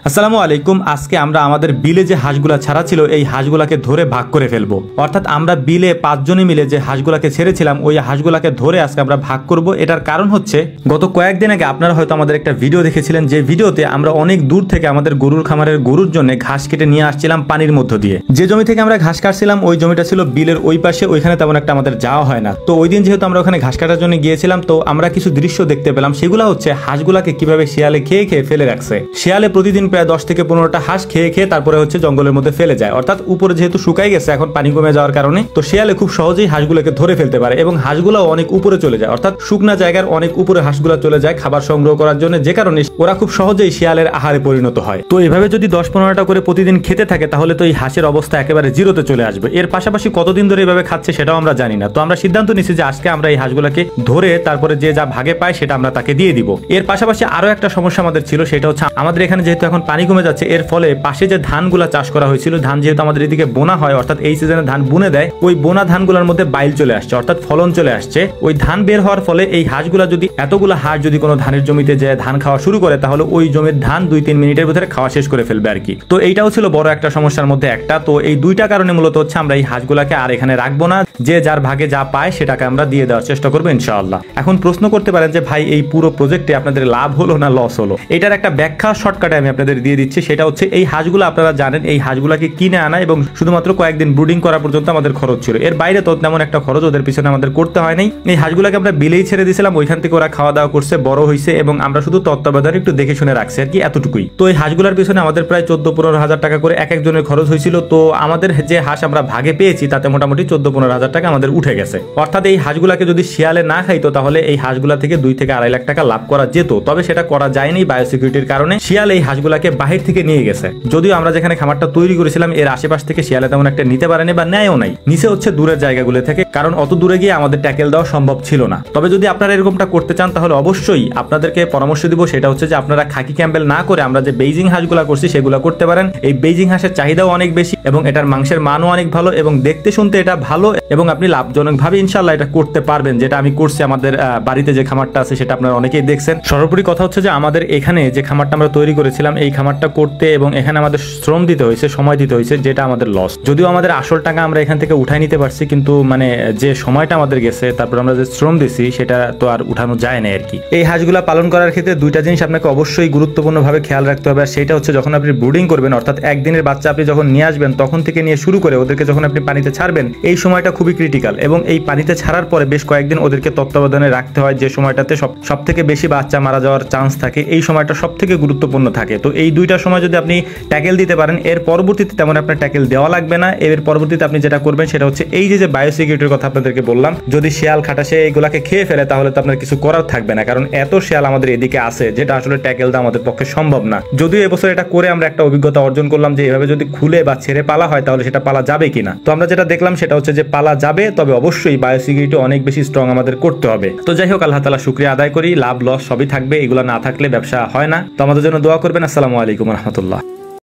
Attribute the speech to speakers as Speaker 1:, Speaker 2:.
Speaker 1: আসসালামু আলাইকুম। আজকে আমরা আমাদের বিলে যে হাঁসগুলা ছাড়া ছিল এই হাঁসগুলাকে ধরে ভাগ করে ফেলবো। অর্থাৎ আমরা বিলে 5 জনে মিলে যে হাঁসগুলাকে ছেড়েছিলাম ওই হাঁসগুলাকে ধরে আজকে আমরা ভাগ করব। এটার কারণ হচ্ছে গত কয়েকদিন আগে আপনারা হয়তো আমাদের একটা ভিডিও দেখেছিলেন, যে ভিডিওতে আমরা অনেক দূর থেকে আমাদের গরুর খামারের গরুর জন্য ঘাস কেটে নিয়ে আসছিলাম পানির মধ্য দিয়ে। যে জমি থেকে আমরা ঘাস কাটছিলাম ওই জমিটা ছিল বিলের ওই পাশে, ওইখানে তেমন একটা আমাদের যাওয়া হয় না। তো ওই দিন যেহেতু আমরা ওখানে ঘাস কাটার জন্য গিয়েছিলাম, তো আমরা কিছু দৃশ্য দেখতে পেলাম। সেগুলো হচ্ছে হাঁসগুলাকে কিভাবে শিয়ালে খেয়ে খেয়ে ফেলে রাখছে। শিয়ালে প্রতিদিন প্রায় 10 থেকে 15টা হাঁস খেয়ে খেয়ে তারপরে হচ্ছে জঙ্গলের মধ্যে ফেলে যায়। অর্থাৎ উপরে যেহেতু শুকাই গেছে এখন পানি কমে যাওয়ার কারণে, তো শিয়ালে খুব সহজেই হাঁসগুলোকে ধরে ফেলতে পারে এবং হাঁসগুলো অনেক উপরে চলে যায়। অর্থাৎ শুকনা জায়গার অনেক উপরে হাঁসগুলো চলে যায় খাবার সংগ্রহ করার জন্য, যে কারণে ওরা খুব সহজেই শিয়ালের আহারে পরিণত হয়। তো এভাবে যদি 10-15টা করে প্রতিদিন খেতে থাকে তাহলে তো এই হাঁসের অবস্থা একেবারে জিরোতে চলে আসবে। এর পাশাপাশি কতদিন ধরে এভাবে খাচ্ছে সেটাও আমরা জানি না। তো আমরা সিদ্ধান্ত নিচ্ছি যে আজকে আমরা এই হাঁসগুলোকে ধরে তারপরে যে যা ভাগে পায় সেটা আমরা তাকে দিয়ে দিব। এর পাশাপাশি আরো একটা সমস্যা আমাদের ছিল, সেটা হচ্ছে আমাদের এখানে যেহেতু এখন পানি কমে যাচ্ছে, এর ফলে পাশে যে ধানগুলা চাষ করা হয়েছিল, ধান যেহেতু আমাদের এদিকে বোনা হয়, অর্থাৎ এই সিজনে ধান বুনে দেয়, ওই বোনা ধানগুলোর মধ্যে বাইল চলে আসছে, অর্থাৎ ফলন চলে আসছে। ওই ধান বের হওয়ার ফলে এই হাঁসগুলা যদি এতগুলো হাঁস যদি কোনো ধানের জমিতে যে ধান খাওয়া শুরু করে তাহলে ওই জমির ধান 2-3 মিনিটের ভিতরে খাওয়া শেষ করে ফেলবে আর কি। তো এইটাও ছিল বড় একটা সমস্যার মধ্যে একটা। তো এই দুইটা কারণে মূলত হচ্ছে আমরা এই হাঁসগুলাকে আর এখানে রাখবো না, যে যার ভাগে যা পায় সেটাকে আমরা দিয়ে দেওয়ার চেষ্টা করবো ইনশাআল্লাহ। এখন প্রশ্ন করতে পারেন যে ভাই এই পুরো প্রজেক্টে আপনাদের লাভ হলো না লস হলো? এটার একটা ব্যাখ্যা শর্টকাটে আমি আপনাদের দিয়ে দিচ্ছি। সেটা হচ্ছে এই হাঁসগুলো আপনারা জানেন এই হাঁসগুলাকে কিনে আনা এবং শুধুমাত্র কয়েকদিন ব্রুডিং করা পর্যন্ত আমাদের খরচ ছিল। এর বাইরে তো তেমন একটা খরচ ওদের পিছনে আমাদের করতে হয় নাই। এই হাঁসগুলাকে আমরা বিলেই ছেড়ে দিয়েছিলাম, ওইখান থেকে ওরা খাওয়া দাওয়া করছে, বড় হয়েছে এবং আমরা শুধু তত্ত্বাবধানে একটু দেখে শুনে রাখছি আর কি, এতটুকুই। তো এই হাঁসগুলার পিছনে আমাদের প্রায় 14-15 হাজার টাকা করে এক একজনের খরচ হয়েছিল। তো আমাদের যে হাঁস আমরা ভাগে পেয়েছি তাতে মোটামুটি 14-15 হাজার টাকা আমাদের উঠে গেছে। অর্থাৎ এই হাঁসগুলাকে যদি শিয়ালে না খাইতো তাহলে এই হাঁসগুলা থেকে 2 থেকে 2.5 লাখ টাকা লাভ করা যেত। তবে সেটা করা যায়নি বায়োসিকিউরিটির কারণে। শিয়াল এই হাঁসগুলাকে বাহির থেকে নিয়ে গেছে। যদিও আমরা যেখানে খামারটা তৈরি করেছিলাম এর আশেপাশ থেকে শিয়ালে তেমন একটা নিতে পারেনি বা নেয়ও নাই, নিচে হচ্ছে দূরের জায়গাগুলো থেকে, কারণ অত দূরে গিয়ে আমাদের ট্যাকেল দেওয়া সম্ভব ছিল না। তবে যদি আপনারা এরকমটা করতে চান তাহলে অবশ্যই আপনাদেরকে পরামর্শ দিব, সেটা হচ্ছে যে আপনারা খাকি ক্যাম্বেল না করে আমরা যে বেইজিং হাঁসগুলা করছি সেগুলো করতে পারেন। এই বেইজিং হাঁসের চাহিদাও অনেক বেশি এবং এটার মাংসের মানও অনেক ভালো এবং দেখতে শুনতে এটা ভালো এবং আপনি লাভজনকভাবে ইনশাআল্লাহ এটা করতে পারবেন, যেটা আমি করছি। আমাদের বাড়িতে যে খামারটা আছে সেটা আপনারা অনেকেই দেখছেন। সর্বোপরি কথা হচ্ছে যে আমাদের এখানে যে খামারটা আমরা তৈরি করেছিলাম এই খামারটা করতে এবং এখানে আমাদের শ্রম দিতে হয়েছে, সময় দিতে হয়েছে, যেটা আমাদের লস। যদিও আমাদের আসল টাকা আমরা এখান থেকে উঠাই নিতে পারছি, কিন্তু মানে যে সময়টা আমাদের গেছে তারপর আমরা যে শ্রম দিছি সেটা তো আর উঠানো যায় না আর কি। এই হাঁসগুলা পালন করার ক্ষেত্রে 2টা জিনিস আপনাকে অবশ্যই গুরুত্বপূর্ণভাবে খেয়াল রাখতে হবে। আর সেটা হচ্ছে যখন আপনি ব্রুডিং করবেন, অর্থাৎ একদিনের বাচ্চা আপনি যখন নিয়ে আসবেন তখন থেকে নিয়ে শুরু করে ওদেরকে যখন আপনি পানিতে ছাড়বেন, এই সময়টা খুবই ক্রিটিক্যাল এবং এই পানিতে ছাড়ার পরে বেশ কয়েকদিন ওদেরকে তত্ত্বাবধানে রাখতে হয়, যে সময়টাতে সব থেকে বেশি বাচ্চা মারা যাওয়ার চান্স থাকে। এই সময়টা সব থেকে গুরুত্বপূর্ণ থাকে। তো এই 2টা সময় যদি আপনি ট্যাকেল দিতে পারেন, এর পরবর্তীতে তেমন আপনার ট্যাকেল দেওয়া লাগবে না। এর পরবর্তীতে আপনি যেটা করবেন সেটা হচ্ছে এই যে বায়োসিকিউরিটির কথা আপনাদেরকে বললাম, যদি শিয়াল খাটাসে এইগুলাকে খেয়ে ফেলে তাহলে তো আপনার কিছু করার থাকবে না, কারণ এত শিয়াল আমাদের এদিকে আছে যেটা আসলে ট্যাকেল দেওয়া আমাদের পক্ষে সম্ভব না। যদিও এবছর এটা করে আমরা একটা অভিজ্ঞতা অর্জন করলাম যে এভাবে যদি খুলে বা ছেড়ে পালা হয় তাহলে সেটা পালা যাবে কিনা। তো আমরা যেটা দেখলাম সেটা হচ্ছে যে পালা যাবে, তবে অবশ্যই বায়োসিকিউরিটি অনেক বেশি স্ট্রং আমাদের করতে হবে। তো যাই হোক, আল্লাহ তাআলা শুকরিয়া আদায় করি, লাভ লস সবই থাকবে, এগুলো না থাকলে ব্যবসা হয় না। তো আমাদের জন্য দোয়া করবেন। আসসালামু আলাইকুম রহমতুল্লাহ।